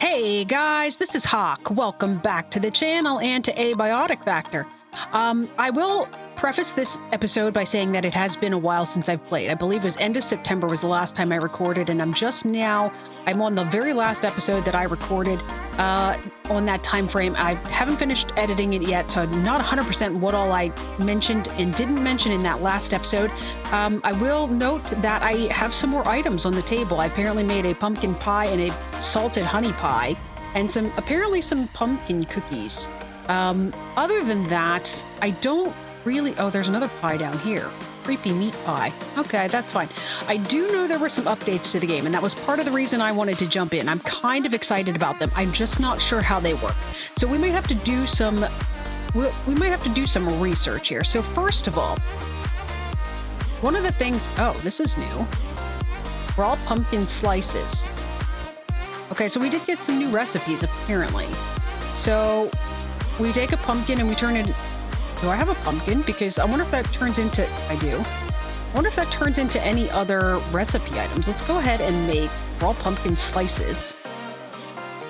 Hey guys, this is Hawk. Welcome back to the channel and to Abiotic Factor. I will preface this episode by saying that it has been a while since I've played. I believe it was end of September was the last time I recorded, and I'm on the very last episode that I recorded on that time frame. I haven't finished editing it yet, so I'm not 100% what all I mentioned and didn't mention in that last episode. I will note that I have some more items on the table. I apparently made a pumpkin pie and a salted honey pie, and apparently some pumpkin cookies. Other than that, I don't really... Oh, there's another pie down here. Creepy meat pie. Okay, that's fine. I do know there were some updates to the game, and that was part of the reason I wanted to jump in. I'm kind of excited about them. I'm just not sure how they work. So we might have to do some... We might have to do some research here. So first of all, one of the things... Oh, this is new. Raw pumpkin slices. Okay, so we did get some new recipes, apparently. So... we take a pumpkin and we turn it... Do I have a pumpkin? Because I wonder if that turns into... I do. I wonder if that turns into any other recipe items. Let's go ahead and make raw pumpkin slices.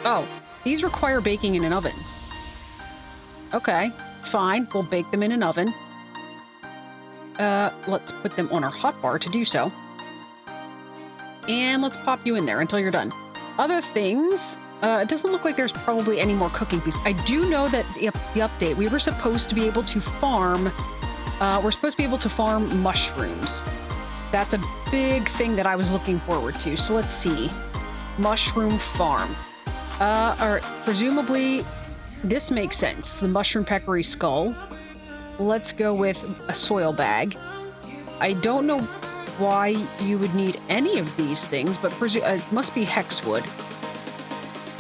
Oh, these require baking in an oven. Okay, it's fine. We'll bake them in an oven. Let's put them on our hotbar to do so. And let's pop you in there until you're done. Other things... it doesn't look like there's probably any more cooking pieces. I do know that the update, we were supposed to be able to farm, mushrooms. That's a big thing that I was looking forward to. So let's see. Mushroom farm. Or presumably, this makes sense. The mushroom peccary skull. Let's go with a soil bag. I don't know why you would need any of these things, but it must be hexwood.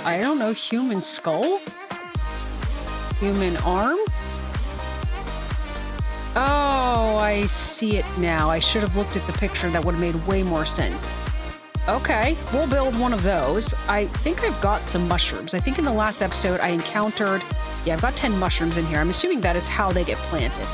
I don't know, human skull? Human arm? Oh, I see it now. I should have looked at the picture. That would have made way more sense. Okay, we'll build one of those. I think I've got some mushrooms. I think in the last episode I encountered... Yeah, I've got 10 mushrooms in here. I'm assuming that is how they get planted.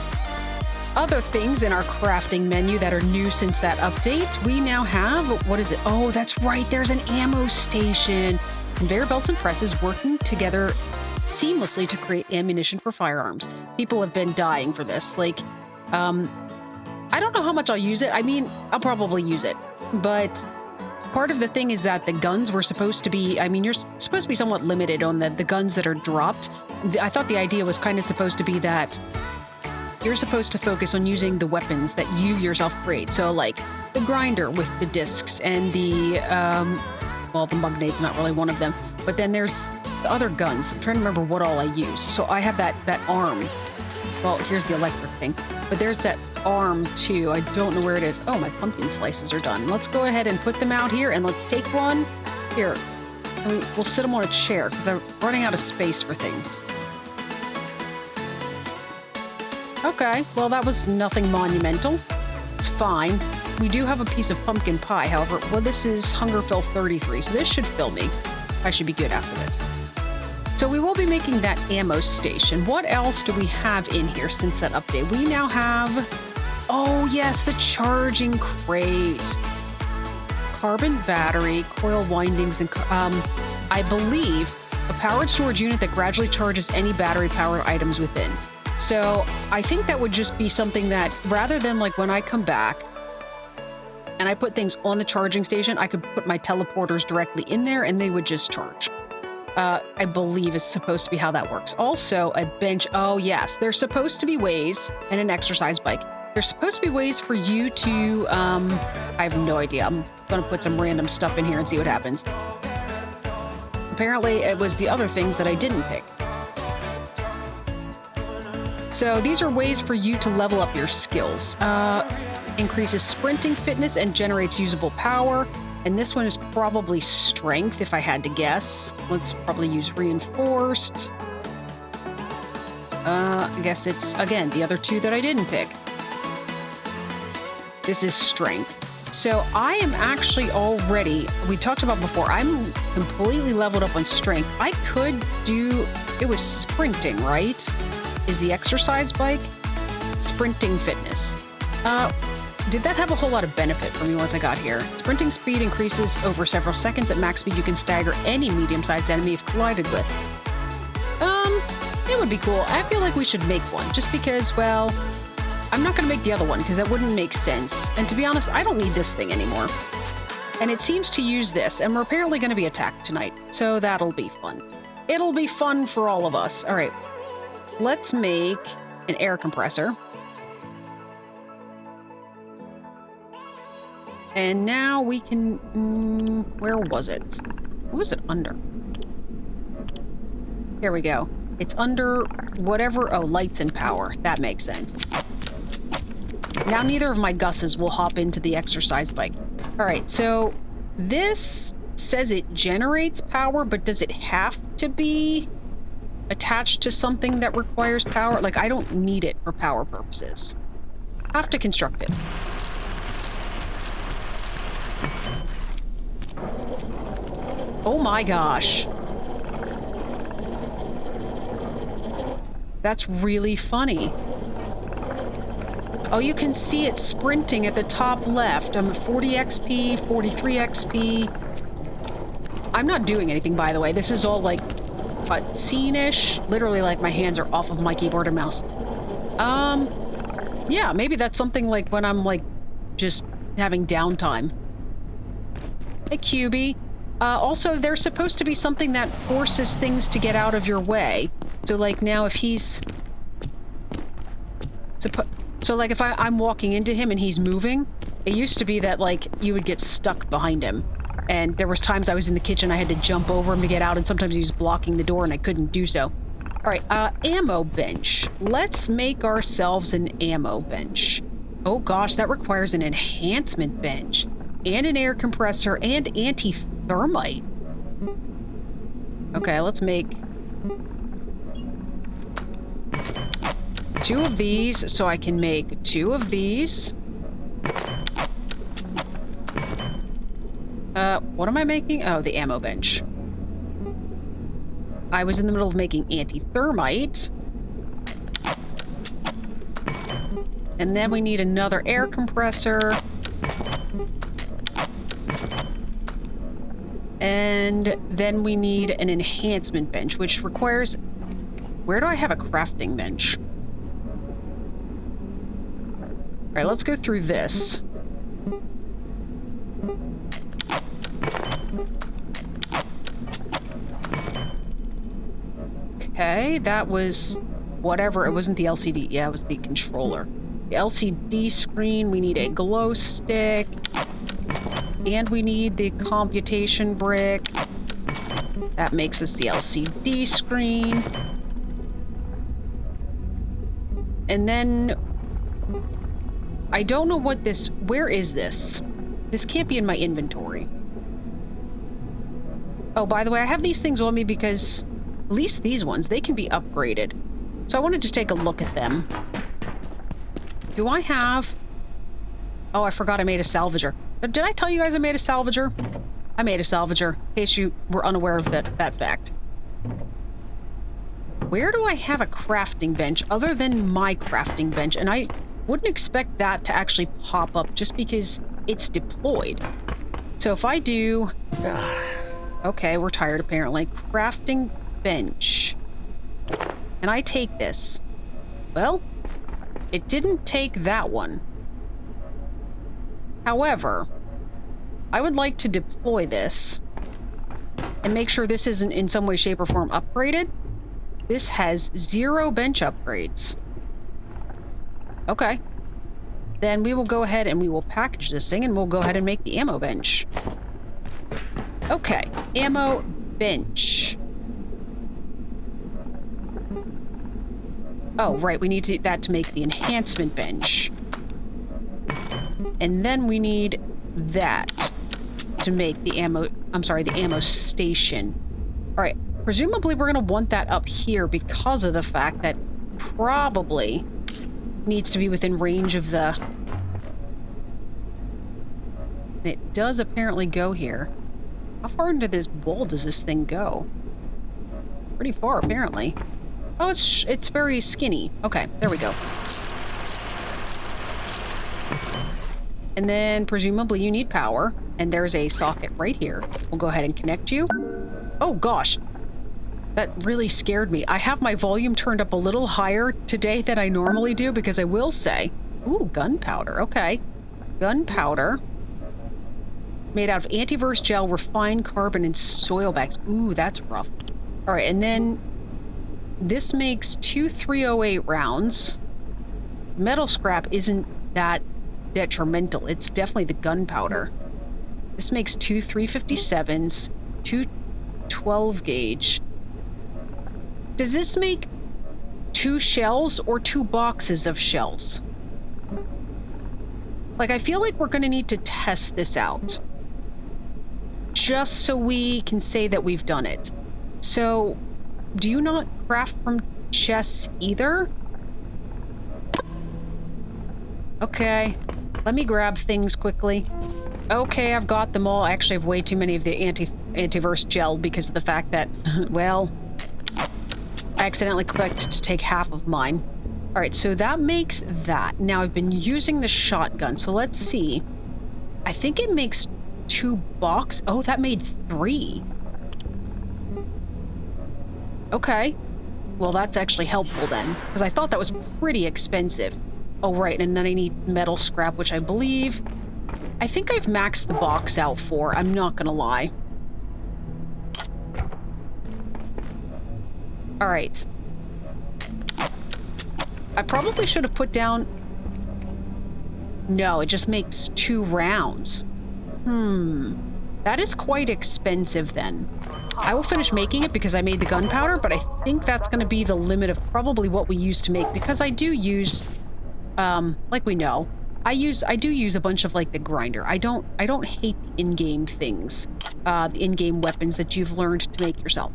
Other things in our crafting menu that are new since that update, we now have... What is it? Oh, that's right. There's an ammo station. Conveyor belts and presses working together seamlessly to create ammunition for firearms. People have been dying for this. Like, I don't know how much I'll use it. I mean, I'll probably use it. But part of the thing is that the guns were supposed to be... I mean, you're supposed to be somewhat limited on the guns that are dropped. I thought the idea was kind of supposed to be that you're supposed to focus on using the weapons that you yourself create. So, like, the grinder with the discs and the... well, the Mugnade's not really one of them. But then there's the other guns. I'm trying to remember what all I use. So I have that arm. Well, here's the electric thing. But there's that arm, too. I don't know where it is. Oh, my pumpkin slices are done. Let's go ahead and put them out here, and let's take one. Here. We'll sit them on a chair, because I'm running out of space for things. Okay, well, that was nothing monumental. It's fine. We do have a piece of pumpkin pie, however. Well, this is hunger fill 33, so this should fill me. I should be good after this. So we will be making that ammo station. What else do we have in here since that update? We now have... Oh, yes, the charging crate. Carbon battery, coil windings, and... I believe a powered storage unit that gradually charges any battery-powered items within. So I think that would just be something that, rather than like when I come back, and I put things on the charging station, I could put my teleporters directly in there and they would just charge. I believe is supposed to be how that works. Also, a bench. Oh, yes. There's supposed to be ways, and an exercise bike. There's supposed to be ways for you to... I have no idea. I'm going to put some random stuff in here and see what happens. Apparently, it was the other things that I didn't pick. So these are ways for you to level up your skills. Increases sprinting fitness and generates usable power. And this one is probably strength, if I had to guess. Let's probably use reinforced. I guess it's, again, the other two that I didn't pick. This is strength. So I am actually already, we talked about before, I'm completely leveled up on strength. I could do, it was sprinting, right? Is the exercise bike? Sprinting fitness. did that have a whole lot of benefit for me once I got here? Sprinting speed increases over several seconds. At max speed, you can stagger any medium-sized enemy if collided with. It would be cool. I feel like we should make one, just because, well, I'm not going to make the other one, because that wouldn't make sense. And to be honest, I don't need this thing anymore. And it seems to use this, and we're apparently going to be attacked tonight, so that'll be fun. It'll be fun for all of us. All right, let's make an air compressor. And now we can... where was it? What was it under? Here we go. It's under whatever... Oh, lights and power. That makes sense. Now neither of my Gusses will hop into the exercise bike. All right, so this says it generates power, but does it have to be attached to something that requires power? Like, I don't need it for power purposes. I have to construct it. Oh my gosh. That's really funny. Oh, you can see it sprinting at the top left. I'm at 40 XP, 43 XP. I'm not doing anything, by the way. This is all like cutscene-ish. Literally, like, my hands are off of my keyboard and mouse. Yeah, maybe that's something like when I'm like just having downtime. Hey, QB. Also, there's supposed to be something that forces things to get out of your way. So, like, now if he's... So, like, if I'm walking into him and he's moving, it used to be that, like, you would get stuck behind him. And there was times I was in the kitchen, I had to jump over him to get out, and sometimes he was blocking the door and I couldn't do so. All right, ammo bench. Let's make ourselves an ammo bench. Oh gosh, that requires an enhancement bench. And an air compressor and anti-thermite. Okay, let's make 2 of these so I can make 2 of these. What am I making? Oh, the ammo bench. I was in the middle of making anti-thermite. And then we need another air compressor. And then we need an enhancement bench, which requires... Where do I have a crafting bench? All right, let's go through this. Okay, that was whatever. It wasn't the LCD. Yeah, it was the controller. The LCD screen, we need a glow stick. And we need the computation brick. That makes us the LCD screen. And then... I don't know what this... Where is this? This can't be in my inventory. Oh, by the way, I have these things on me because... At least these ones, they can be upgraded. So I wanted to take a look at them. Do I have... Oh, I forgot I made a salvager. Did I tell you guys I made a salvager? I made a salvager, in case you were unaware of that fact. Where do I have a crafting bench other than my crafting bench? And I wouldn't expect that to actually pop up just because it's deployed. So if I do... Okay, we're tired apparently. Crafting bench. And I take this. Well, it didn't take that one. However, I would like to deploy this and make sure this isn't in some way, shape, or form upgraded. This has 0 bench upgrades. Okay. Then we will go ahead and we will package this thing and we'll go ahead and make the ammo bench. Okay, ammo bench. Oh, right, we need that to make the enhancement bench. And then we need that to make the ammo... I'm sorry, the ammo station. Alright, presumably we're going to want that up here because of the fact that probably needs to be within range of the... And it does apparently go here. How far into this wall does this thing go? Pretty far, apparently. Oh, it's very skinny. Okay, there we go. And then presumably you need power. And there's a socket right here. We'll go ahead and connect you. Oh gosh. That really scared me. I have my volume turned up a little higher today than I normally do because I will say... Ooh, gunpowder. Okay. Gunpowder. Made out of antivirus gel, refined carbon, and soil bags. Ooh, that's rough. All right, and then this makes 2 308 rounds. Metal scrap isn't that detrimental. It's definitely the gunpowder. This makes 2 357s, 2 12 gauge. Does this make 2 shells or 2 boxes of shells? Like, I feel like we're going to need to test this out. Just so we can say that we've done it. So, do you not craft from chests either? Okay. Let me grab things quickly. Okay, I've got them all. I actually have way too many of the antivirus gel because of the fact that, well, I accidentally clicked to take half of mine. All right, so that makes that. Now, I've been using the shotgun, so let's see. I think it makes 2 box. Oh, that made 3. Okay. Well, that's actually helpful then, because I thought that was pretty expensive. Oh, right, and then I need metal scrap, which I believe... I think I've maxed the box out for, I'm not gonna lie. All right. I probably should have put down... No, it just makes 2 rounds. That is quite expensive then. I will finish making it because I made the gunpowder, but I think that's going to be the limit of probably what we use to make, because I do use, like we know, I do use a bunch of like the grinder. I don't hate the in-game things, the in-game weapons that you've learned to make yourself.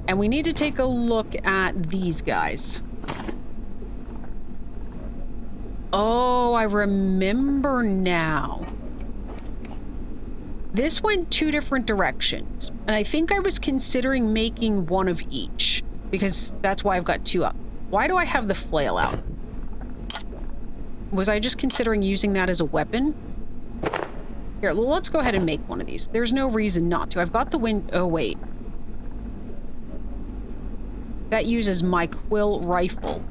And we need to take a look at these guys. Oh, I remember now. This went 2 different directions, and I think I was considering making 1 of each, because that's why I've got 2 up. Why do I have the flail out? Was I just considering using that as a weapon? Here, let's go ahead and make 1 of these. There's no reason not to. I've got the wind... Oh, wait. That uses my quill rifle.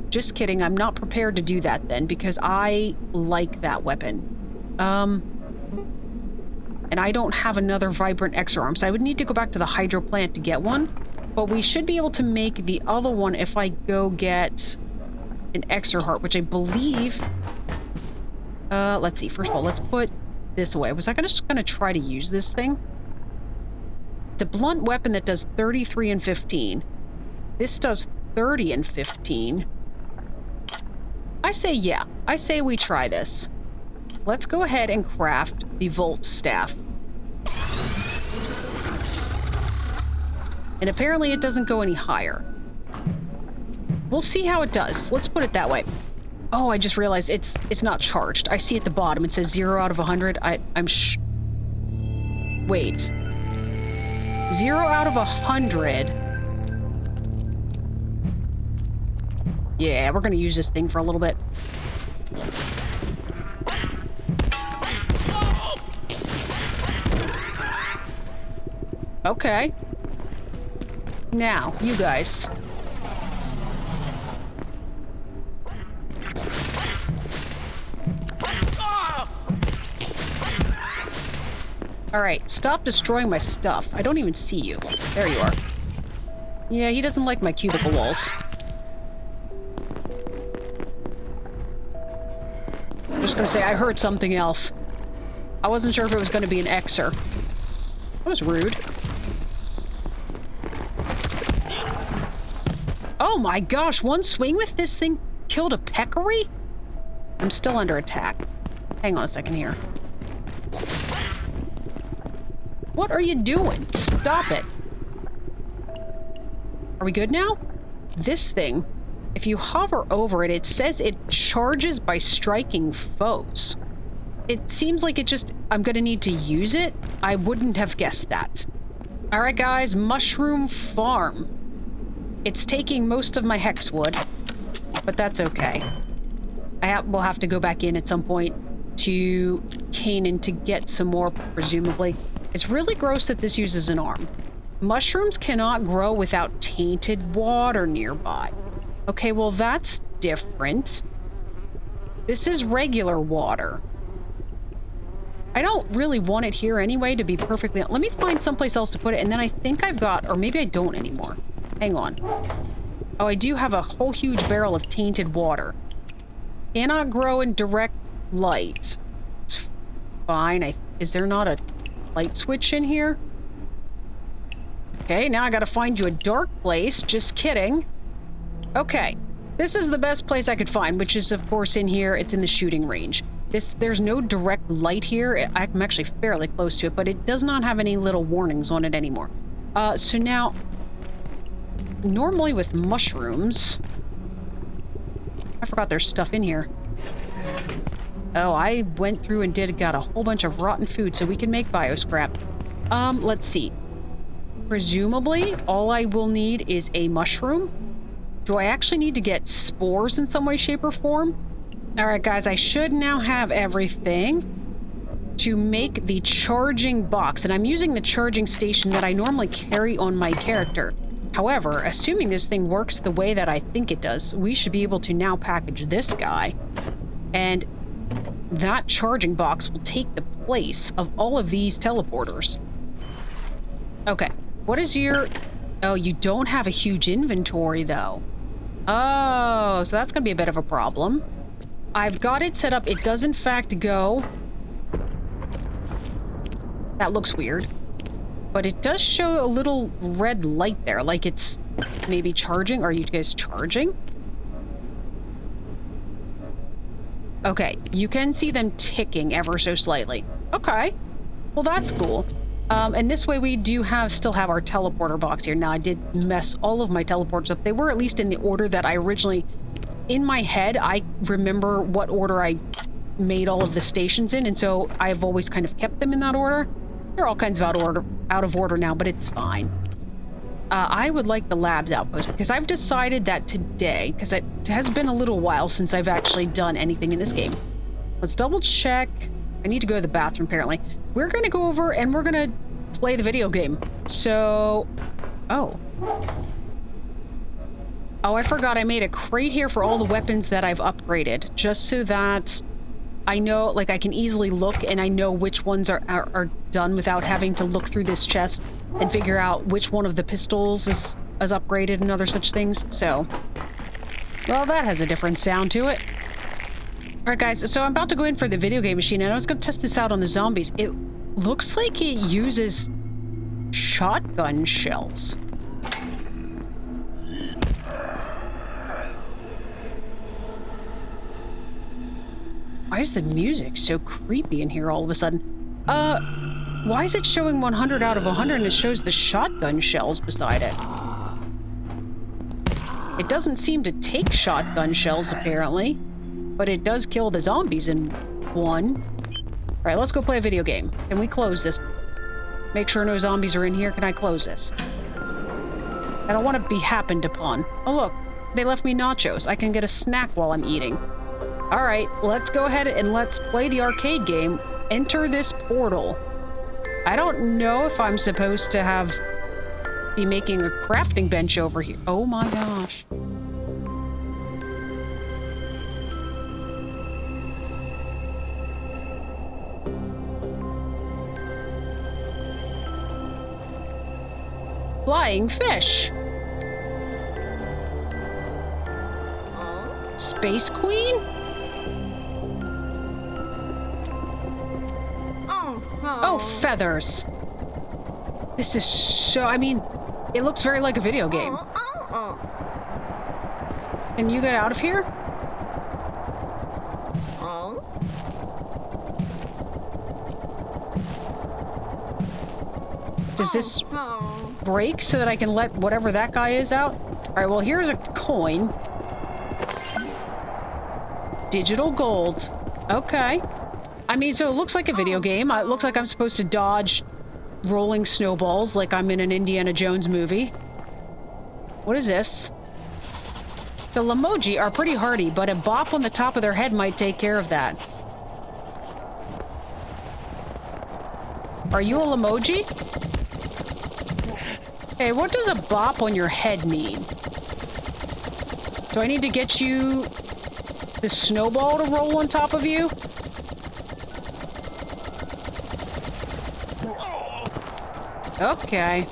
Just kidding, I'm not prepared to do that then, because I like that weapon. And I don't have another vibrant exo-arm, so I would need to go back to the hydro plant to get one. But we should be able to make the other one if I go get an exo heart, which I believe... let's see. First of all, let's put this away. Was I just gonna try to use this thing? It's a blunt weapon that does 33 and 15. This does 30 and 15. I say yeah. I say we try this. Let's go ahead and craft the Volt Staff. And apparently it doesn't go any higher. We'll see how it does. Let's put it that way. Oh, I just realized it's not charged. I see at the bottom it says 0 out of 100. Wait. 0 out of 100. Yeah, we're gonna use this thing for a little bit. Okay. Now, you guys. Alright, stop destroying my stuff. I don't even see you. There you are. Yeah, he doesn't like my cubicle walls. I'm just gonna say, I heard something else. I wasn't sure if it was gonna be an Xer. That was rude. Oh my gosh, one swing with this thing killed a peccary? I'm still under attack. Hang on a second here. What are you doing? Stop it. Are we good now? This thing, if you hover over it, it says it charges by striking foes. It seems like it just... I'm gonna need to use it. I wouldn't have guessed that. Alright guys, Mushroom Farm. It's taking most of my hexwood, but that's okay. We'll have to go back in at some point. to Canaan to get some more, presumably. It's really gross that this uses an arm. Mushrooms cannot grow without tainted water nearby. Okay, well, that's different. This is regular water. I don't really want it here anyway, to be perfectly... Let me find someplace else to put it, and then I think I've got... Or maybe I don't anymore. Hang on. Oh, I do have a whole huge barrel of tainted water. Cannot grow in direct light. It's fine. Is there not a light switch in here? Okay, now I gotta find you a dark place. Just kidding. Okay. This is the best place I could find, which is, of course, in here. It's in the shooting range. There's no direct light here. I'm actually fairly close to it, but it does not have any little warnings on it anymore. So now, normally with mushrooms... I forgot there's stuff in here. Oh, I went through and got a whole bunch of rotten food so we can make bioscrap. Let's see. Presumably, all I will need is a mushroom. Do I actually need to get spores in some way, shape, or form? All right, guys, I should now have everything to make the charging box. And I'm using the charging station that I normally carry on my character. However, assuming this thing works the way that I think it does, we should be able to now package this guy. And that charging box will take the place of all of these teleporters. Okay, what is your... Oh, you don't have a huge inventory, though. Oh, so that's going to be a bit of a problem. I've got it set up. It does, in fact, go... That looks weird. But it does show a little red light there, like it's maybe charging. Are you guys charging? Okay, you can see them ticking ever so slightly. Okay, well that's cool. And this way we do still have our teleporter box here. Now, I did mess all of my teleporters up. They were at least in the order that I originally... In my head, I remember what order I made all of the stations in, and so I've always kind of kept them in that order. They're all kinds of out of order now, but it's fine. I would like the labs outpost, because I've decided that today, because it has been a little while since I've actually done anything in this game. Let's double check. I need to go to the bathroom, apparently. We're going to go over and we're going to play the video game. So... Oh. Oh, I forgot I made a crate here for all the weapons that I've upgraded, just so that I know, like, I can easily look and I know which ones are done without having to look through this chest and figure out which one of the pistols is upgraded and other such things. So, well, that has a different sound to it. All right, guys, so I'm about to go in for the video game machine, and I was going to test this out on the zombies. It looks like it uses shotgun shells. Why is the music so creepy in here all of a sudden? Why is it showing 100 out of 100 and it shows the shotgun shells beside it? It doesn't seem to take shotgun shells, apparently. But it does kill the zombies in one. Alright, let's go play a video game. Can we close this? Make sure no zombies are in here. Can I close this? I don't want to be happened upon. Oh, look. They left me nachos. I can get a snack while I'm eating. Alright, let's go ahead and let's play the arcade game. Enter this portal. I don't know if I'm supposed to be making a crafting bench over here. Oh my gosh. Flying fish. Space Queen? Oh, feathers. This is so... I mean, it looks very like a video game. Can you get out of here? Does this break so that I can let whatever that guy is out? Alright, well, here's a coin. Digital gold. Okay. I mean, so it looks like a video game. It looks like I'm supposed to dodge rolling snowballs like I'm in an Indiana Jones movie. What is this? The Lamoji are pretty hardy, but a bop on the top of their head might take care of that. Are you a emoji? Hey, what does a bop on your head mean? Do I need to get you the snowball to roll on top of you? Okay.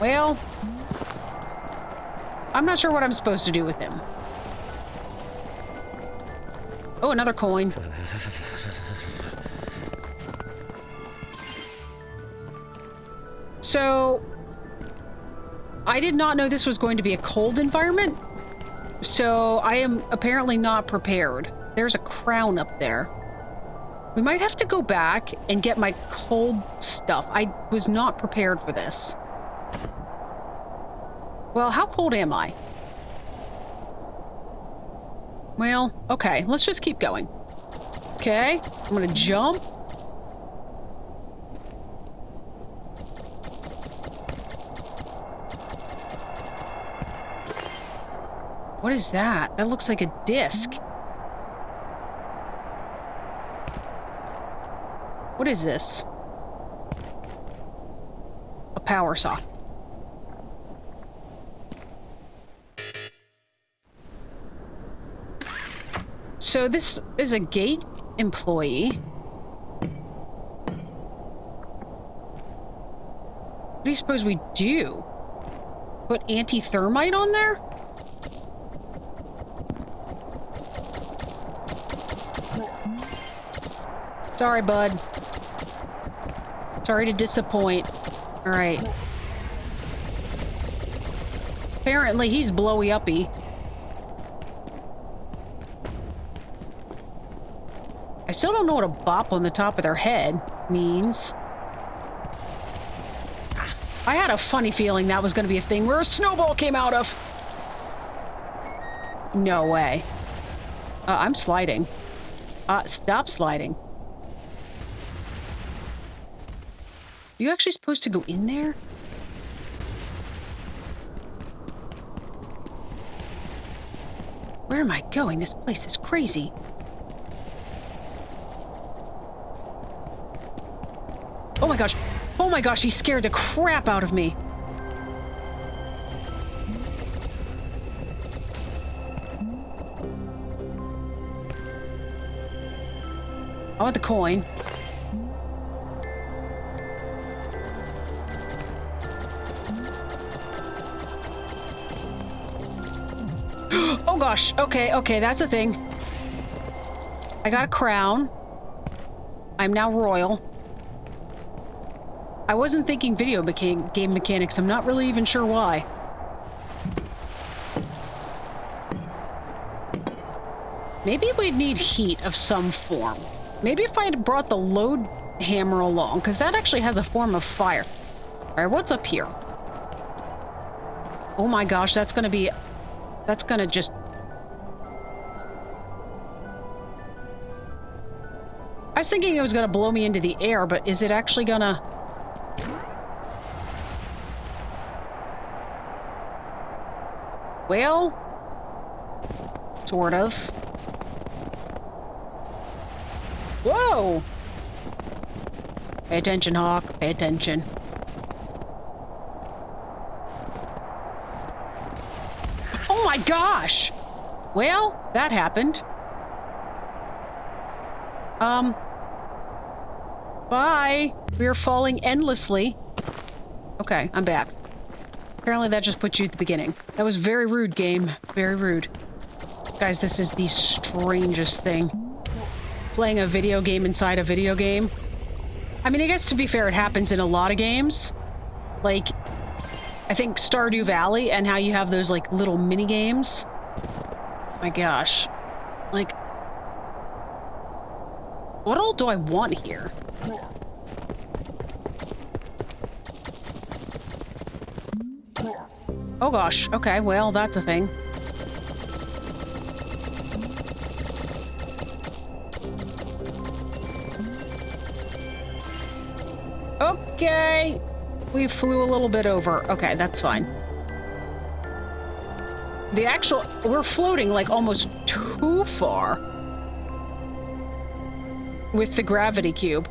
Well, I'm not sure what I'm supposed to do with him. Oh, another coin. So, I did not know this was going to be a cold environment, so I am apparently not prepared. There's a crown up there. We might have to go back and get my cold stuff. I was not prepared for this. Well, how cold am I? Well, okay, let's just keep going. Okay, I'm gonna jump. What is that? That looks like a disc. What is this? A power sock. So this is a gate employee. What do you suppose we do? Put anti-thermite on there? Sorry, bud. Sorry to disappoint. All right. Apparently, he's blowy-uppy. I still don't know what a bop on the top of their head means. I had a funny feeling that was going to be a thing where a snowball came out of. No way. I'm sliding. Stop sliding. You actually supposed to go in there? Where am I going? This place is crazy. Oh my gosh. Oh my gosh, he scared the crap out of me. I want the coin. Oh gosh, okay, that's a thing. I got a crown. I'm now royal. I wasn't thinking video game mechanics. I'm not really even sure why. Maybe we'd need heat of some form. Maybe if I had brought the load hammer along, because that actually has a form of fire. All right, what's up here? Oh my gosh, that's gonna just... I was thinking it was gonna blow me into the air, but is it actually gonna... Well, sort of. Whoa! Pay attention, Hawk. Pay attention. Oh my gosh! Well, that happened. Bye. We're falling endlessly. Okay, I'm back. Apparently that just put you at the beginning. That was very rude, game. Very rude. Guys, this is the strangest thing. Playing a video game inside a video game. I mean, I guess to be fair, it happens in a lot of games. Like, I think Stardew Valley and how you have those, like, little mini-games. My gosh. Like, what all do I want here? Oh gosh, okay, well, that's a thing. Okay, we flew a little bit over. Okay, that's fine. We're floating like almost too far. with the gravity cube.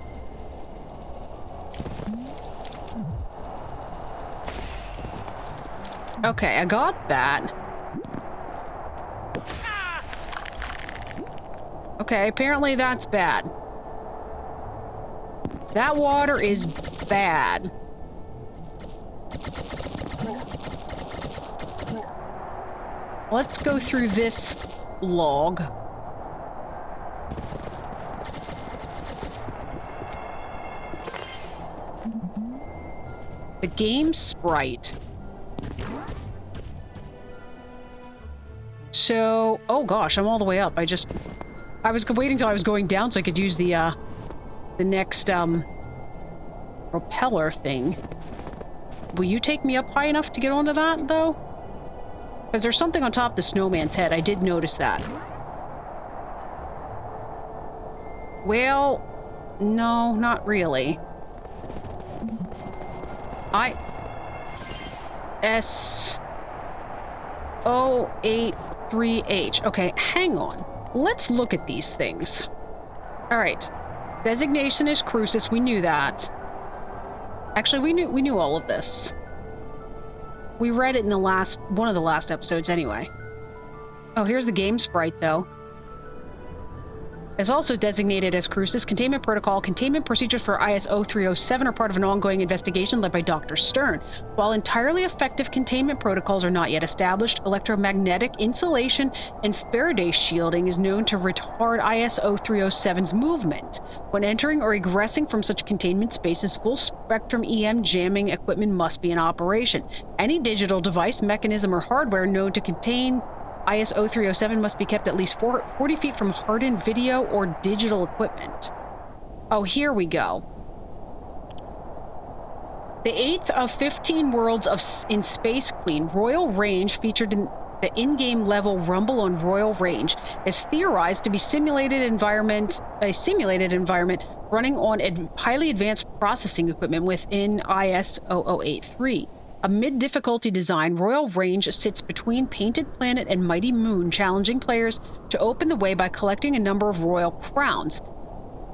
Okay, I got that. Okay, apparently that's bad. That water is bad. Let's go through this log. The game sprite. So, oh gosh, I'm all the way up. I was waiting till I was going down so I could use the next, propeller thing. Will you take me up high enough to get onto that, though? Because there's something on top of the snowman's head. I did notice that. Well, no, not really. IS-083H. Okay, hang on. Let's look at these things. All right. Designation is Crucis. We knew that. Actually, we knew all of this. We read it in one of the last episodes anyway. Oh, here's the game sprite, though. It's also designated as Crucis. Containment protocol. Containment procedures for IS-0307 are part of an ongoing investigation led by Dr. Stern. While entirely effective containment protocols are not yet established, electromagnetic insulation and Faraday shielding is known to retard IS-0307's movement. When entering or egressing from such containment spaces, full-spectrum EM jamming equipment must be in operation. Any digital device, mechanism, or hardware known to contain IS-0307 must be kept at least 40 feet from hardened video or digital equipment. Oh, here we go. The 8th of 15 worlds in Space Queen, Royal Range, featured in the in-game level Rumble on Royal Range, is theorized to be a simulated environment running on highly advanced processing equipment within IS-0083. A mid-difficulty design, Royal Range sits between Painted Planet and Mighty Moon, challenging players to open the way by collecting a number of royal crowns.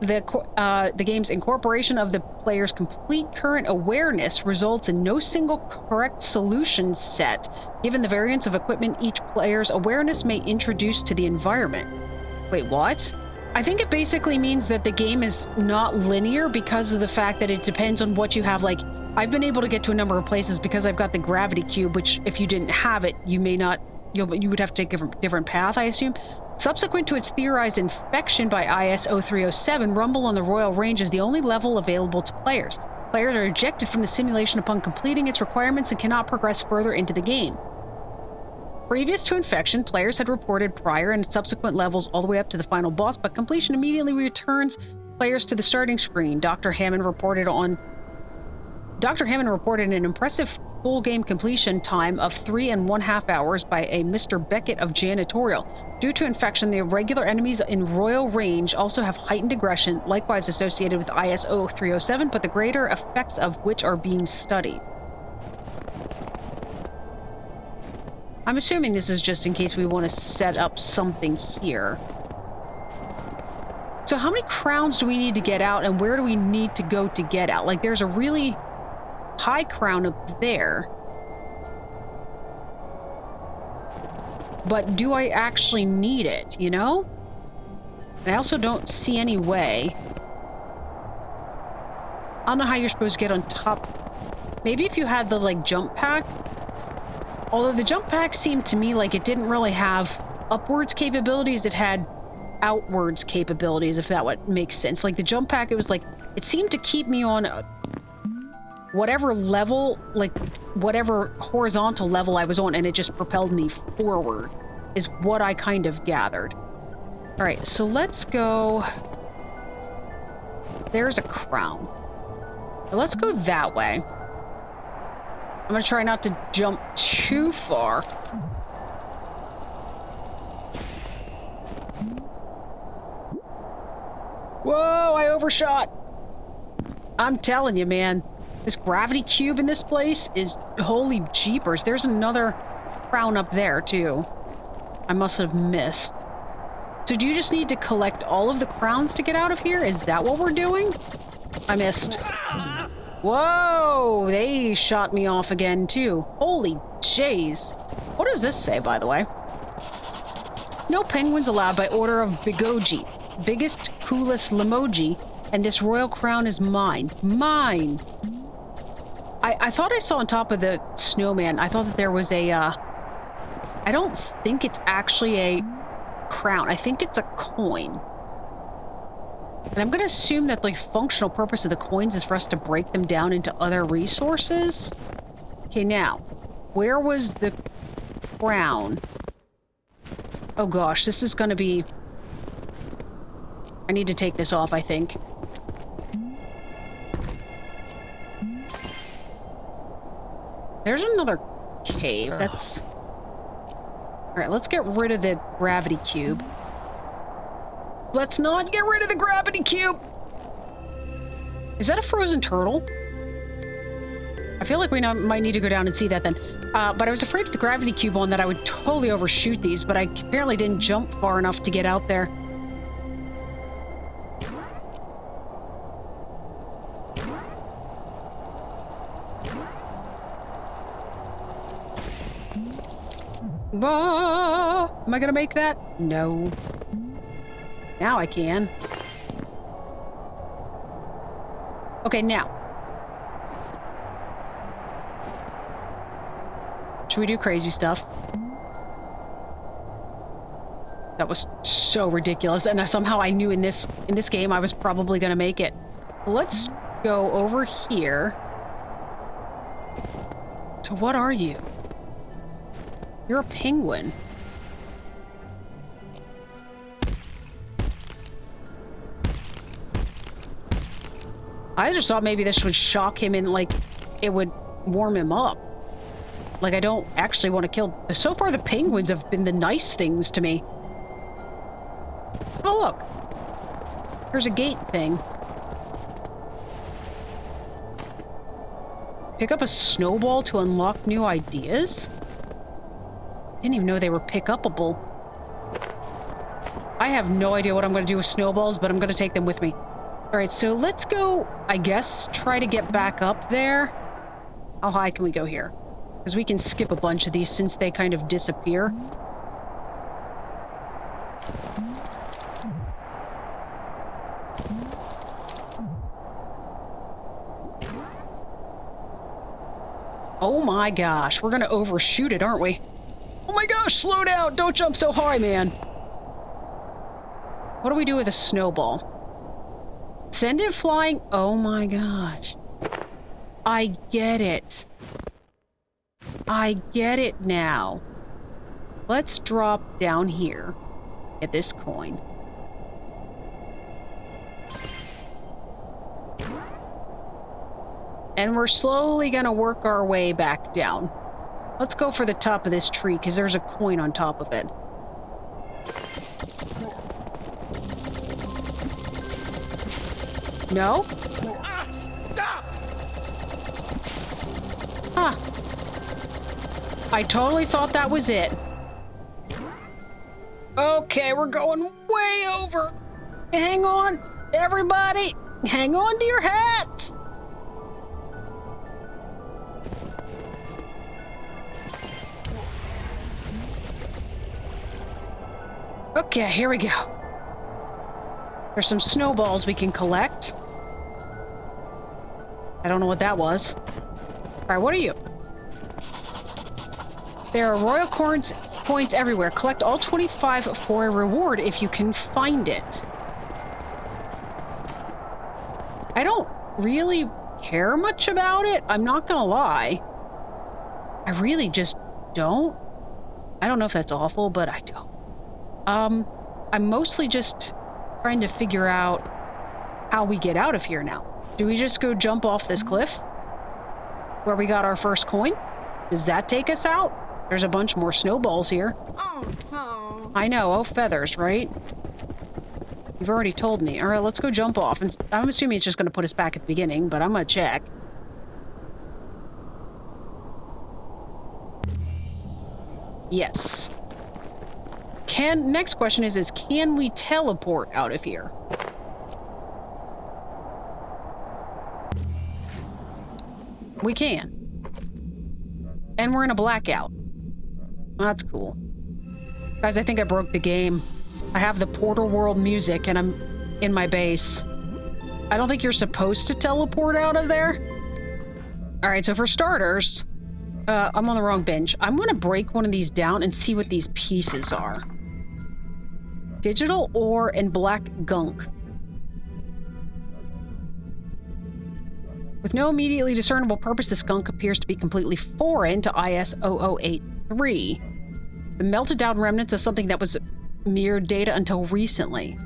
The game's incorporation of the player's complete current awareness results in no single correct solution set, given the variance of equipment each player's awareness may introduce to the environment. Wait, what? I think it basically means that the game is not linear because of the fact that it depends on what you have, like, I've been able to get to a number of places because I've got the gravity cube, which if you didn't have it, you would have to take a different path, I assume. Subsequent to its theorized infection by IS-0307, Rumble on the Royal Range is the only level available to players. Players are ejected from the simulation upon completing its requirements and cannot progress further into the game. Previous to infection, players had reported prior and subsequent levels all the way up to the final boss, but completion immediately returns players to the starting screen. Dr. Hammond reported an impressive full game completion time of 3.5 hours by a Mr. Beckett of Janitorial. Due to infection, the irregular enemies in Royal Range also have heightened aggression, likewise associated with IS-0307, but the greater effects of which are being studied. I'm assuming this is just in case we want to set up something here. So how many crowns do we need to get out, and where do we need to go to get out? Like, there's a really high crown up there. But do I actually need it, you know? I also don't see any way. I don't know how you're supposed to get on top. Maybe if you had the, like, jump pack. Although the jump pack seemed to me like it didn't really have upwards capabilities, it had outwards capabilities, if that what makes sense. Like the jump pack, it was like, it seemed to keep me on whatever level, like whatever horizontal level I was on, and it just propelled me forward, is what I kind of gathered. All right, so let's go. There's a crown. Let's go that way. I'm gonna try not to jump too far. Whoa, I overshot. I'm telling you, man, this gravity cube in this place is holy jeepers. There's another crown up there, too. I must have missed. So do you just need to collect all of the crowns to get out of here? Is that what we're doing? I missed. Whoa! They shot me off again, too. Holy jeez. What does this say, by the way? No penguins allowed by order of Bigoji. Biggest, coolest Limoji, and this royal crown is mine. Mine! I thought I saw on top of the snowman, I thought that there was a, I don't think it's actually a crown. I think it's a coin. And I'm going to assume that the functional purpose of the coins is for us to break them down into other resources. Okay, now, where was the crown? Oh gosh, this is going to be... I need to take this off, I think. There's another cave. That's... Alright, let's get rid of the gravity cube. Let's not get rid of the gravity cube! Is that a frozen turtle? I feel like we might need to go down and see that then. But I was afraid of the gravity cube on that I would totally overshoot these, but I apparently didn't jump far enough to get out there. Am I gonna make that? No. Now I can. Okay, now. Should we do crazy stuff? That was so ridiculous, and somehow I knew in this game I was probably gonna make it. Let's go over here. So what are you? You're a penguin. I just thought maybe this would shock him and, like, it would warm him up. Like, I don't actually want to kill... So far, the penguins have been the nice things to me. Oh, look. There's a gate thing. Pick up a snowball to unlock new ideas? Didn't even know they were pick-upable. I have no idea what I'm going to do with snowballs, but I'm going to take them with me. Alright, so let's go, I guess, try to get back up there. How high can we go here? Because we can skip a bunch of these since they kind of disappear. Oh my gosh, we're going to overshoot it, aren't we? Oh my gosh, slow down! Don't jump so high, man! What do we do with a snowball? Send it flying? Oh my gosh. I get it. I get it now. Let's drop down here. Get this coin. And we're slowly gonna work our way back down. Let's go for the top of this tree, because there's a coin on top of it. No? Stop! Huh. I totally thought that was it. Okay, we're going way over. Hang on, everybody. Hang on to your hats. Okay, here we go. There's some snowballs we can collect. I don't know what that was. Alright, what are you? There are royal coins everywhere. Collect all 25 for a reward if you can find it. I don't really care much about it. I'm not gonna lie. I really just don't. I don't know if that's awful, but I don't. I'm mostly just trying to figure out how we get out of here now. Do we just go jump off this cliff? Where we got our first coin? Does that take us out? There's a bunch more snowballs here. Oh. I know, oh feathers, right? You've already told me. Alright, let's go jump off. And I'm assuming it's just going to put us back at the beginning, but I'm going to check. Yes. next question is can we teleport out of here? We can. And we're in a blackout. That's cool. Guys, I think I broke the game. I have the Portal World music and I'm in my base. I don't think you're supposed to teleport out of there. All right, so for starters, I'm on the wrong bench. I'm going to break one of these down and see what these pieces are. Digital ore and black gunk. With no immediately discernible purpose, this gunk appears to be completely foreign to IS-0083. The melted down remnants of something that was mere data until recently.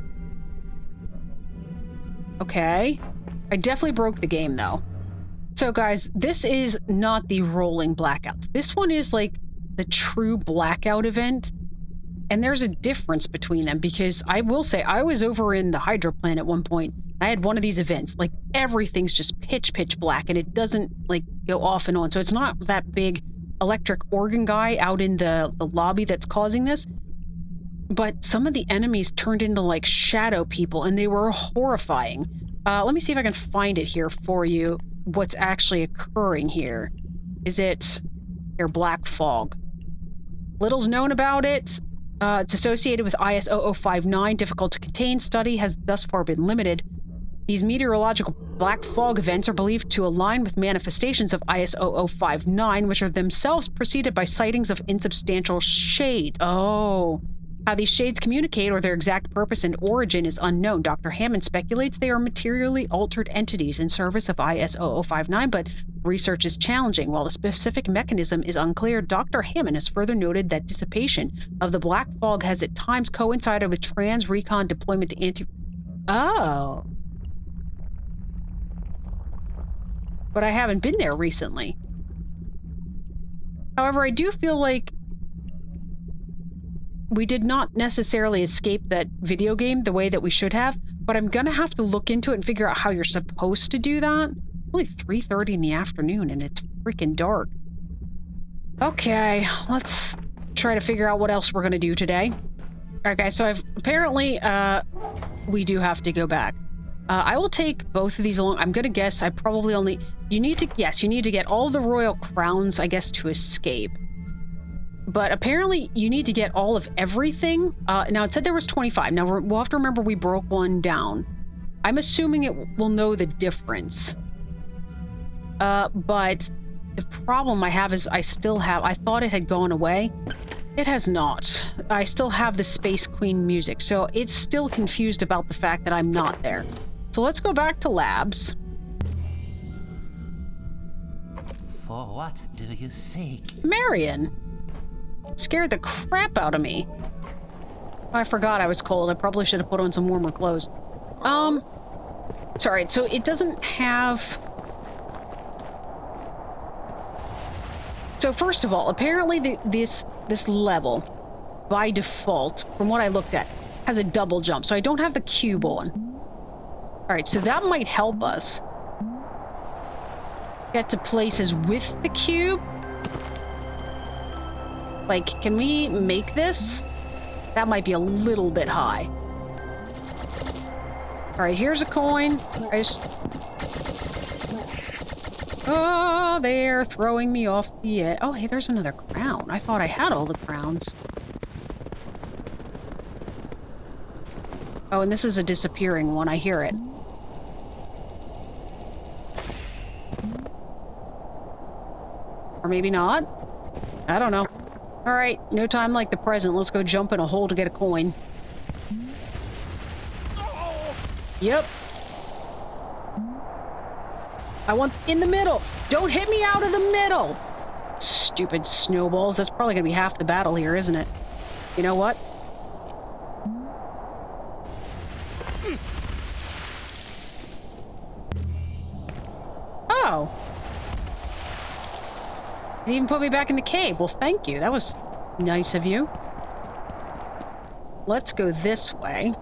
Okay. I definitely broke the game, though. So, guys, this is not the rolling blackout. This one is like the true blackout event. And there's a difference between them because I will say I was over in the Hydro plant at one point. I had one of these events. Like, everything's just pitch black and it doesn't, like, go off and on. So it's not that big electric organ guy out in the lobby that's causing this. But some of the enemies turned into, like, shadow people and they were horrifying. Let me see if I can find it here for you. What's actually occurring here. Is it here, black fog? Little's known about it. It's associated with IS-0059. Difficult to contain. Study has thus far been limited. These meteorological black fog events are believed to align with manifestations of IS-0059, which are themselves preceded by sightings of insubstantial shades. Oh. How these shades communicate or their exact purpose and origin is unknown. Dr. Hammond speculates they are materially altered entities in service of IS-0059, but research is challenging. While the specific mechanism is unclear, Dr. Hammond has further noted that dissipation of the black fog has at times coincided with trans-recon deployment to anti... Oh. But I haven't been there recently. However, I do feel like we did not necessarily escape that video game the way that we should have, but I'm gonna have to look into it and figure out how you're supposed to do that. It's only 3:30 in the afternoon and it's freaking dark. Okay, let's try to figure out what else we're gonna do today. All right, guys, so apparently, we do have to go back. I will take both of these along. I'm gonna guess I probably only... you need to get all the royal crowns, I guess, to escape. But apparently, you need to get all of everything. Now, it said there was 25. Now, we'll have to remember we broke one down. I'm assuming it will know the difference. But the problem I have is I thought it had gone away. It has not. I still have the Space Queen music, so it's still confused about the fact that I'm not there. So let's go back to labs. For what do you seek? Marion! Scared the crap out of me. Oh, I forgot I was cold. I probably should have put on some warmer clothes. Sorry, so it doesn't have... So first of all, apparently this level, by default, from what I looked at, has a double jump, so I don't have the cube on. Alright, so that might help us get to places with the cube. Like, can we make this? That might be a little bit high. Alright, here's a coin. Oh, they're throwing me off the edge. Oh, hey, there's another crown. I thought I had all the crowns. Oh, and this is a disappearing one. I hear it. Or maybe not. I don't know. Alright, no time like the present. Let's go jump in a hole to get a coin. Yep. I want in the middle. Don't hit me out of the middle. Stupid snowballs. That's probably going to be half the battle here, isn't it? You know what? Oh. It even put me back in the cave. Well, thank you. That was nice of you. Let's go this way.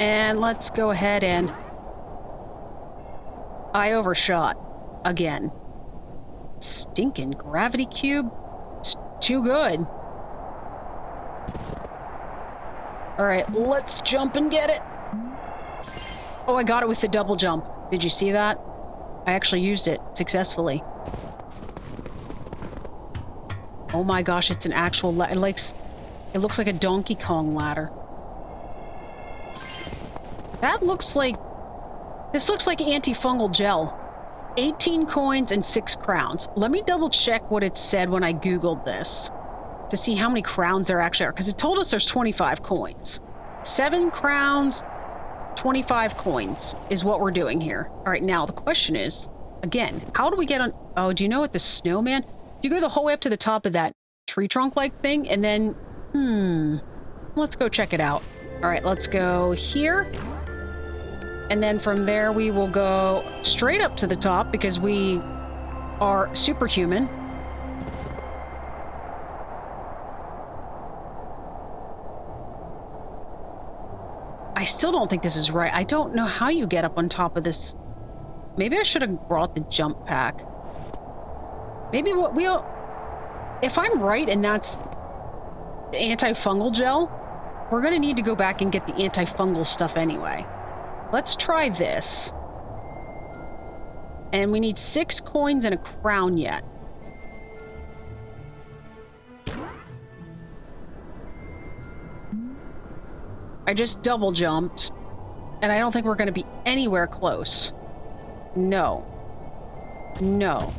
And let's go ahead and... I overshot. Again. Stinking gravity cube. It's too good. Alright, let's jump and get it. Oh, I got it with the double jump. Did you see that? I actually used it successfully. Oh my gosh, it's an actual ladder. It looks like a Donkey Kong ladder. That looks like... This looks like antifungal gel. 18 coins and 6 crowns. Let me double check what it said when I Googled this to see how many crowns there actually are, because it told us there's 25 coins. 7 crowns, 25 coins is what we're doing here. All right, now the question is, again, how do we get on... Oh, do you know what the snowman... You go the whole way up to the top of that tree trunk-like thing, and then... Let's go check it out. All right, let's go here. And then from there, we will go straight up to the top, because we are superhuman. I still don't think this is right. I don't know how you get up on top of this. Maybe I should have brought the jump pack. Maybe what we'll... If I'm right and that's the antifungal gel, we're going to need to go back and get the antifungal stuff anyway. Let's try this. And we need 6 coins and a crown yet. I just double jumped, and I don't think we're going to be anywhere close. No. No.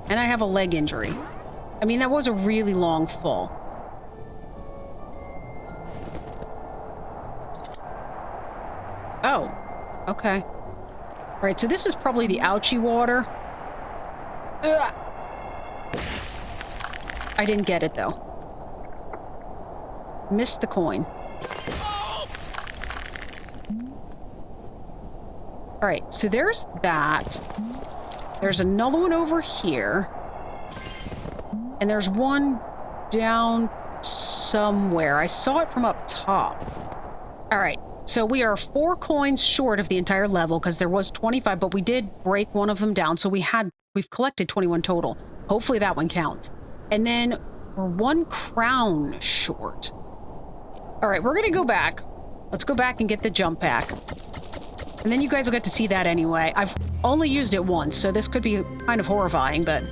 And I have a leg injury. I mean, that was a really long fall. Oh. Okay. All right, so this is probably the ouchie water. Ugh. I didn't get it, though. Missed the coin. Alright, so there's that. There's another one over here. And there's one down somewhere. I saw it from up top. Alright, so we are 4 coins short of the entire level because there was 25, but we did break one of them down, so we've collected 21 total. Hopefully that one counts. And then we're 1 crown short. Alright, we're gonna go back. Let's go back and get the jump pack. And then you guys will get to see that anyway. I've only used it once, so this could be kind of horrifying, but...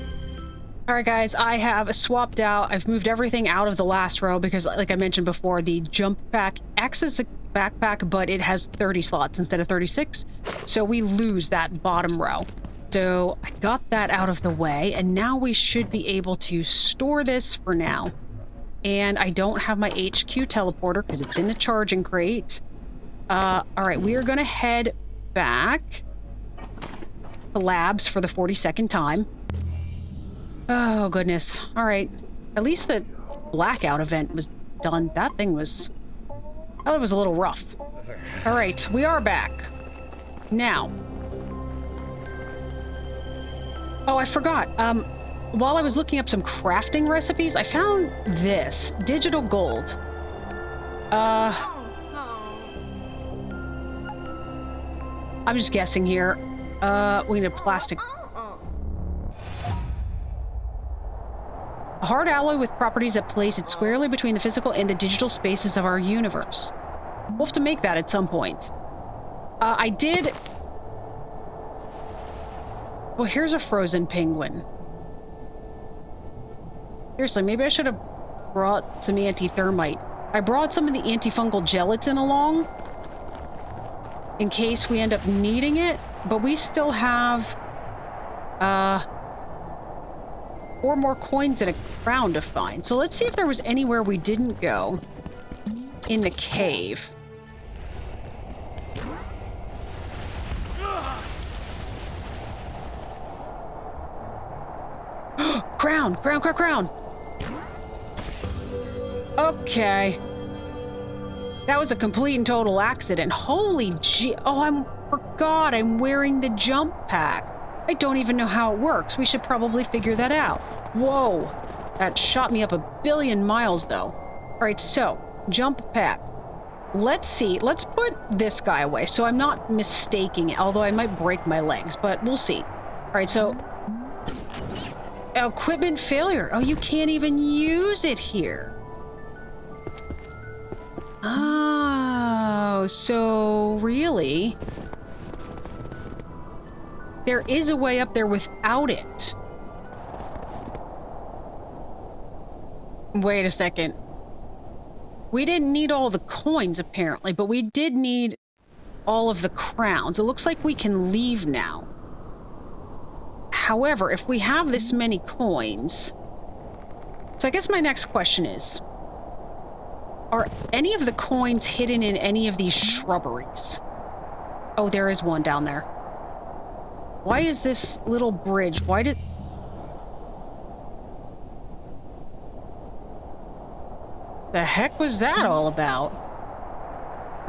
Alright guys, I have swapped out. I've moved everything out of the last row because, like I mentioned before, the jump pack acts as a backpack, but it has 30 slots instead of 36. So we lose that bottom row. So I got that out of the way, and now we should be able to store this for now. And I don't have my HQ teleporter because it's in the charging crate. Alright, we are going to head back to labs for the 42nd time. Oh, goodness. Alright. At least the blackout event was done. That thing was... Oh, it was a little rough. Alright, we are back. Now. Oh, I forgot. While I was looking up some crafting recipes, I found this. Digital gold. I'm just guessing here. We need a plastic... A hard alloy with properties that place it squarely between the physical and the digital spaces of our universe. We'll have to make that at some point. I did... Well, here's a frozen penguin. Seriously, maybe I should have brought some anti-thermite. I brought some of the antifungal gelatin along in case we end up needing it, but we still have 4 more coins and a crown to find. So let's see if there was anywhere we didn't go in the cave. Crown! Crown, crown, crown! Okay. That was a complete and total accident. Holy gee. Oh, I forgot I'm wearing the jump pack. I don't even know how it works. We should probably figure that out. Whoa. That shot me up a billion miles, though. All right, so, jump pack. Let's see. Let's put this guy away so I'm not mistaking it, although I might break my legs, but we'll see. All right, so... Equipment failure. Oh, you can't even use it here. Oh, so really, there is a way up there without it. Wait a second. We didn't need all the coins, apparently, but we did need all of the crowns. It looks like we can leave now. However, if we have this many coins... So I guess my next question is, are any of the coins hidden in any of these shrubberies? Oh, there is one down there. Why is this little bridge? Why did... The heck was that all about?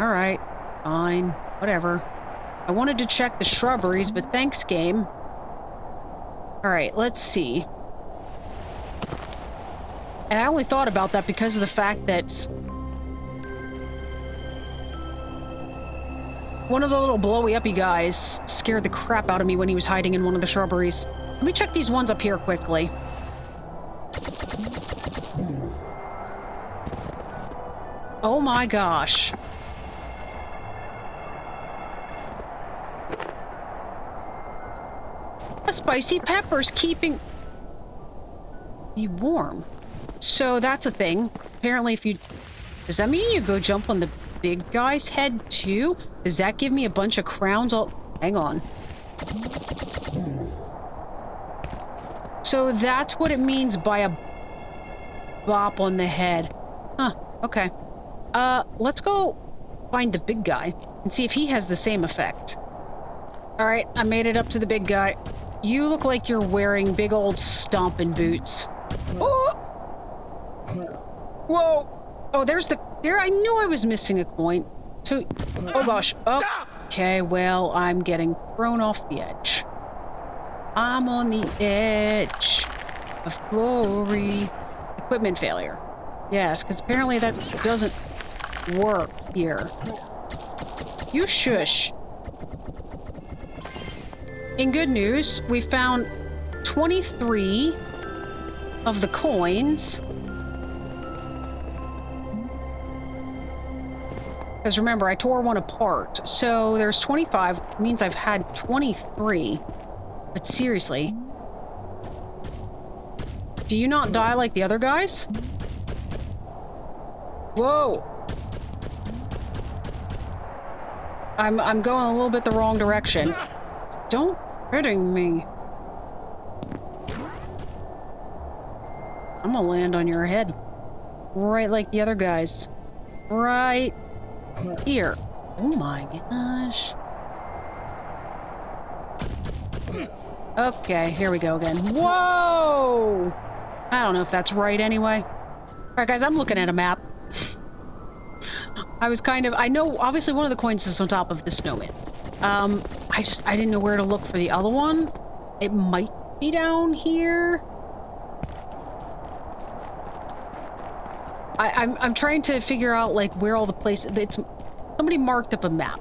Alright, fine, whatever. I wanted to check the shrubberies, but thanks, game. Alright, let's see. And I only thought about that because of the fact that one of the little blowy-uppy guys scared the crap out of me when he was hiding in one of the shrubberies. Let me check these ones up here quickly. Oh my gosh. A spicy pepper's keeping you warm. So that's a thing. Apparently if you... Does that mean you go jump on the big guy's head too? Does that give me a bunch of crowns? Oh, hang on. So that's what it means by a bop on the head. Huh, okay. Let's go find the big guy and see if he has the same effect. Alright, I made it up to the big guy. You look like you're wearing big old stomping boots. Oh! Whoa! Oh, there's the... There, I knew I was missing a coin. So... Oh gosh. Oh. Okay, well, I'm getting thrown off the edge. I'm on the edge of glory. Equipment failure. Yes, because apparently that doesn't work here. You shush. In good news, we found 23 of the coins. Because remember, I tore one apart. So there's 25. It means I've had 23. But seriously. Do you not die like the other guys? Whoa! I'm going a little bit the wrong direction. Don't hitting me. I'm gonna land on your head. Right like the other guys. Right here. Oh my gosh. Okay, here we go again. Whoa! I don't know if that's right anyway. Alright guys, I'm looking at a map. I know obviously one of the coins is on top of the snowman. I didn't know where to look for the other one. It might be down here. I'm trying to figure out like where all the places. Somebody marked up a map.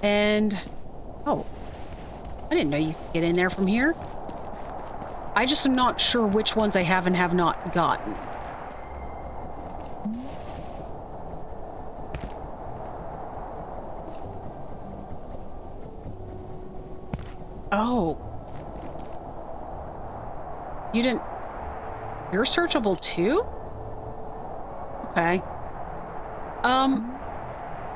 And oh, I didn't know you could get in there from here. I just am not sure which ones I have and have not gotten. Oh. You didn't... You're searchable too? Okay.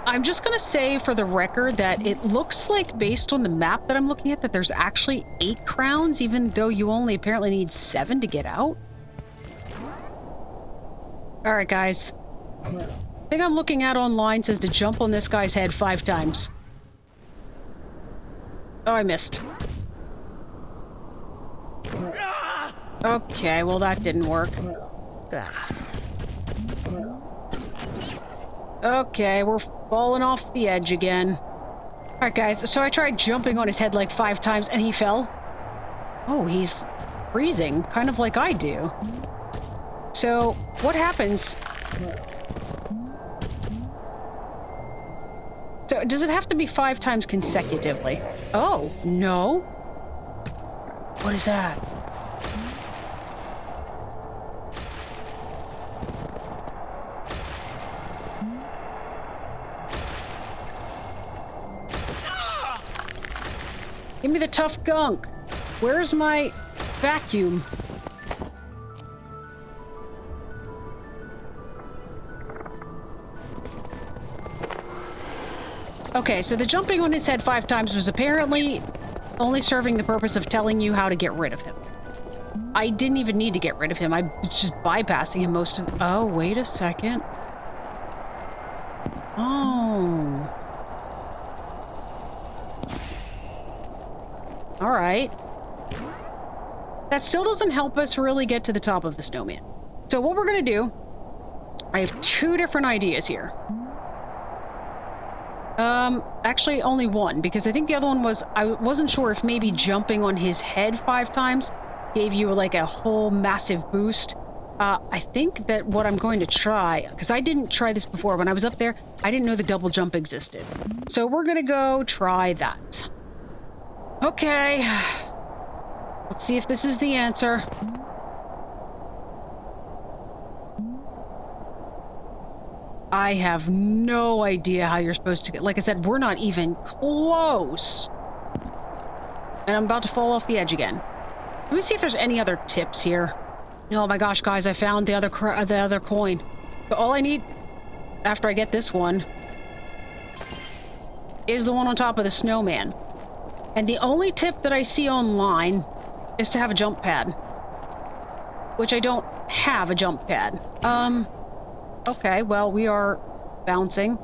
I'm just gonna say for the record that it looks like, based on the map that I'm looking at, that there's actually 8 crowns, even though you only apparently need 7 to get out. Alright, guys. The thing I'm looking at online says to jump on this guy's head 5 times. Oh, I missed. Okay, well that didn't work. Okay, we're falling off the edge again. Alright guys, so I tried jumping on his head like 5 times and he fell. Oh, he's freezing, kind of like I do. So, what happens? So, does it have to be 5 times consecutively? Oh, no. What is that? Give me the tough gunk. Where's my vacuum? Okay, so the jumping on his head 5 times was apparently only serving the purpose of telling you how to get rid of him. I didn't even need to get rid of him. I was just bypassing him most of... Oh, wait a second. Oh. All right. That still doesn't help us really get to the top of the snowman. So what we're going to do... I have 2 different ideas here. Actually only one, because I think the other one was, I wasn't sure if maybe jumping on his head 5 times gave you like a whole massive boost. I think that what I'm going to try, because I didn't try this before, when I was up there, I didn't know the double jump existed. So we're gonna go try that. Okay. Let's see if this is the answer. I have no idea how you're supposed to get... Like I said, we're not even close. And I'm about to fall off the edge again. Let me see if there's any other tips here. Oh my gosh, guys, I found the other coin. But all I need, after I get this one, is the one on top of the snowman. And the only tip that I see online is to have a jump pad. Which I don't have a jump pad. Okay, well, we are bouncing.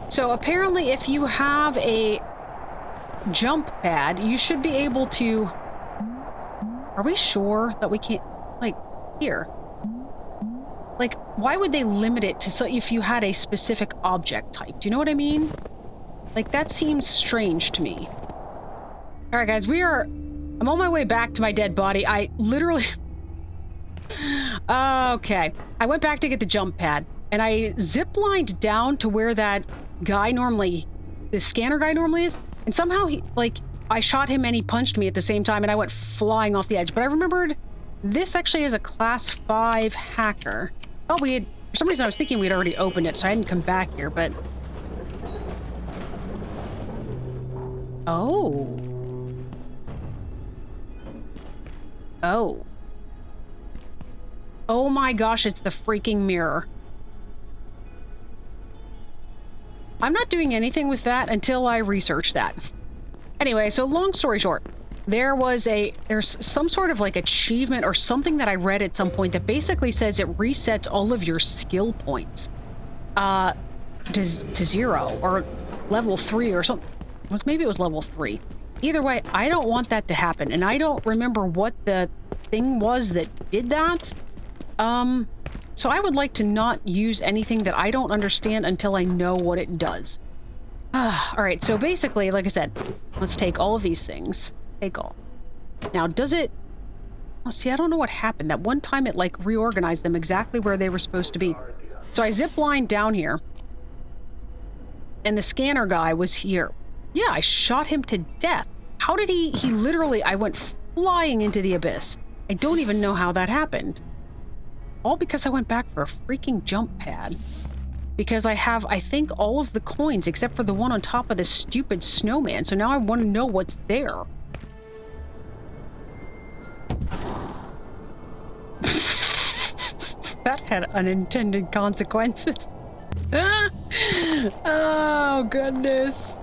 So apparently if you have a jump pad, you should be able to... Are we sure that we can't... Like, here. Like, why would they limit it to so if you had a specific object type? Do you know what I mean? Like, that seems strange to me. Alright, guys, I'm on my way back to my dead body. I literally... Okay. I went back to get the jump pad, and I zip-lined down to where that guy normally... The scanner guy normally is, and somehow he, like, I shot him and he punched me at the same time, and I went flying off the edge. But I remembered this actually is a class 5 hacker. Oh, we had... For some reason, I was thinking we'd already opened it, so I hadn't come back here, but... Oh. Oh. Oh my gosh, it's the freaking mirror. I'm not doing anything with that until I research that. Anyway, so long story short, there's some sort of like achievement or something that I read at some point that basically says it resets all of your skill points to 0 or level 3 or something. Maybe it was level 3. Either way, I don't want that to happen, and I don't remember what the thing was that did that. So I would like to not use anything that I don't understand until I know what it does. Alright, so basically, like I said, let's take all of these things. Take all. Now, does it... Oh, see, I don't know what happened. That one time it, like, reorganized them exactly where they were supposed to be. So I zip-lined down here. And the scanner guy was here. Yeah, I shot him to death. How did he literally... I went flying into the abyss. I don't even know how that happened. All because I went back for a freaking jump pad. Because I have, I think, all of the coins except for the one on top of this stupid snowman. So now I want to know what's there. That had unintended consequences. Oh, goodness.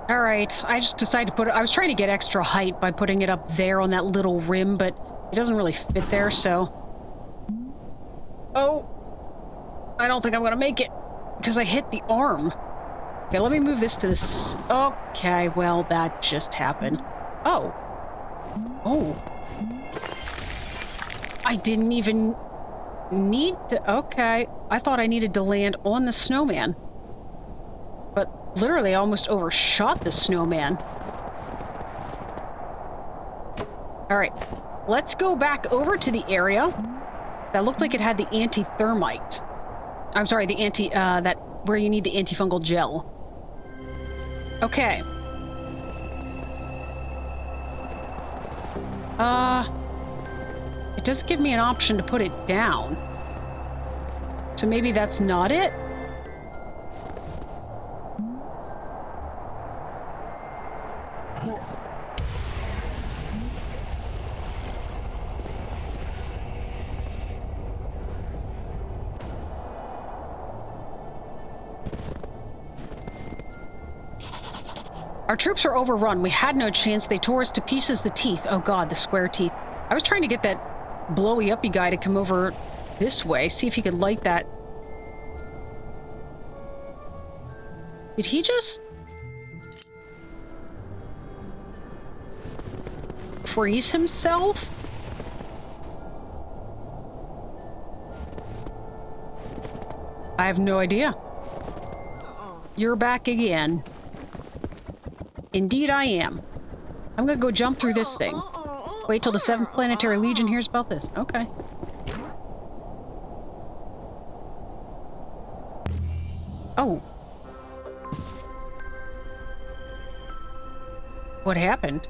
Alright, I just decided to put it... I was trying to get extra height by putting it up there on that little rim, but it doesn't really fit there, so... Oh, I don't think I'm gonna make it because I hit the arm. Okay, let me move this to this. Okay, well, that just happened. Oh. Oh. I didn't even need to... Okay, I thought I needed to land on the snowman. But literally, I almost overshot the snowman. Alright, let's go back over to the area that looked like it had the anti-thermite. I'm sorry, the that where you need the antifungal gel. Okay. It does give me an option to put it down. So maybe that's not it? Our troops are overrun. We had no chance. They tore us to pieces. The teeth. Oh god, the square teeth. I was trying to get that blowy uppy guy to come over this way. See if he could light that. Did he just freeze himself? I have no idea. You're back again. Indeed I am. I'm gonna go jump through this thing. Wait till the 7th Planetary Legion hears about this. Okay. Oh. What happened?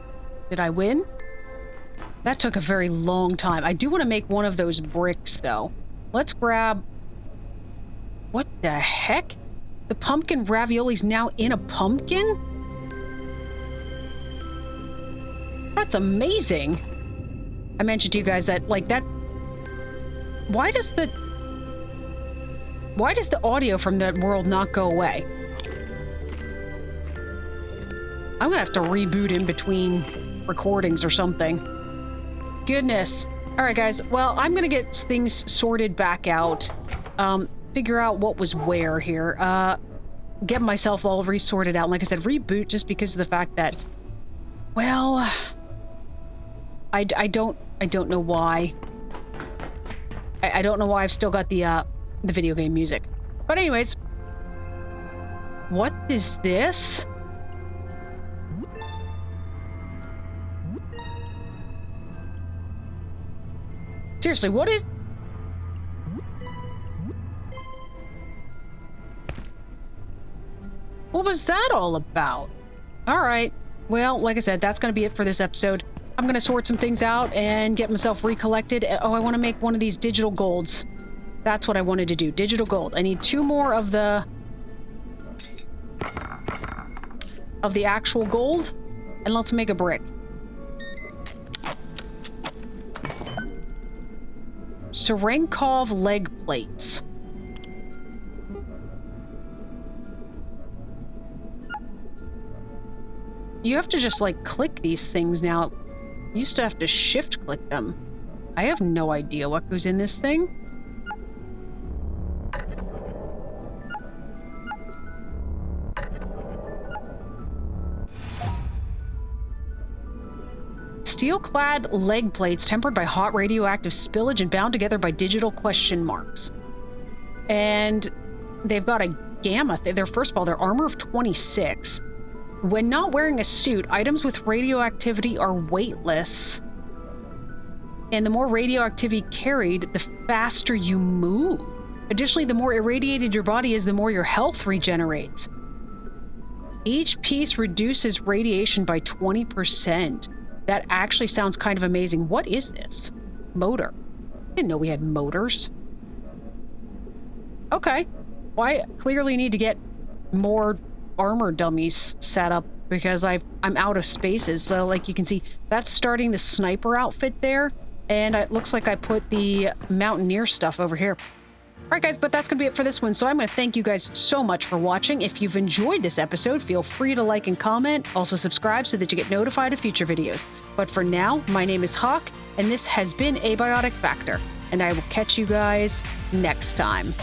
Did I win? That took a very long time. I do want to make one of those bricks, though. Let's grab... What the heck? The pumpkin ravioli's now in a pumpkin? That's amazing. I mentioned to you guys that, like, that... Why does the audio from that world not go away? I'm gonna have to reboot in between recordings or something. Goodness. Alright, guys. Well, I'm gonna get things sorted back out. Figure out what was where here. Get myself all resorted out. And like I said, reboot just because of the fact that... Well... I don't know why. I don't know why I've still got the video game music. But anyways... What is this? Seriously, what is... What was that all about? Alright. Well, like I said, that's going to be it for this episode. I'm going to sort some things out and get myself recollected. Oh, I want to make one of these digital golds. That's what I wanted to do. Digital gold. I need 2 more of the actual gold. And let's make a brick. Serenkov leg plates. You have to just, like, click these things now. You used to have to shift-click them. I have no idea what goes in this thing. Steel-clad leg plates tempered by hot radioactive spillage and bound together by digital question marks. And they've got a gamma. First of all, they're armor of 26. When not wearing a suit, items with radioactivity are weightless. And the more radioactivity carried, the faster you move. Additionally, the more irradiated your body is, the more your health regenerates. Each piece reduces radiation by 20%. That actually sounds kind of amazing. What is this? Motor. I didn't know we had motors. Okay. Well, I clearly need to get more armor dummies set up because I'm out of spaces. So, like, you can see, that's starting the sniper outfit there. And it looks like I put the mountaineer stuff over here. Alright guys, but that's going to be it for this one. So I'm going to thank you guys so much for watching. If you've enjoyed this episode, feel free to like and comment. Also subscribe so that you get notified of future videos. But for now, my name is Hawk, and this has been Abiotic Factor. And I will catch you guys next time.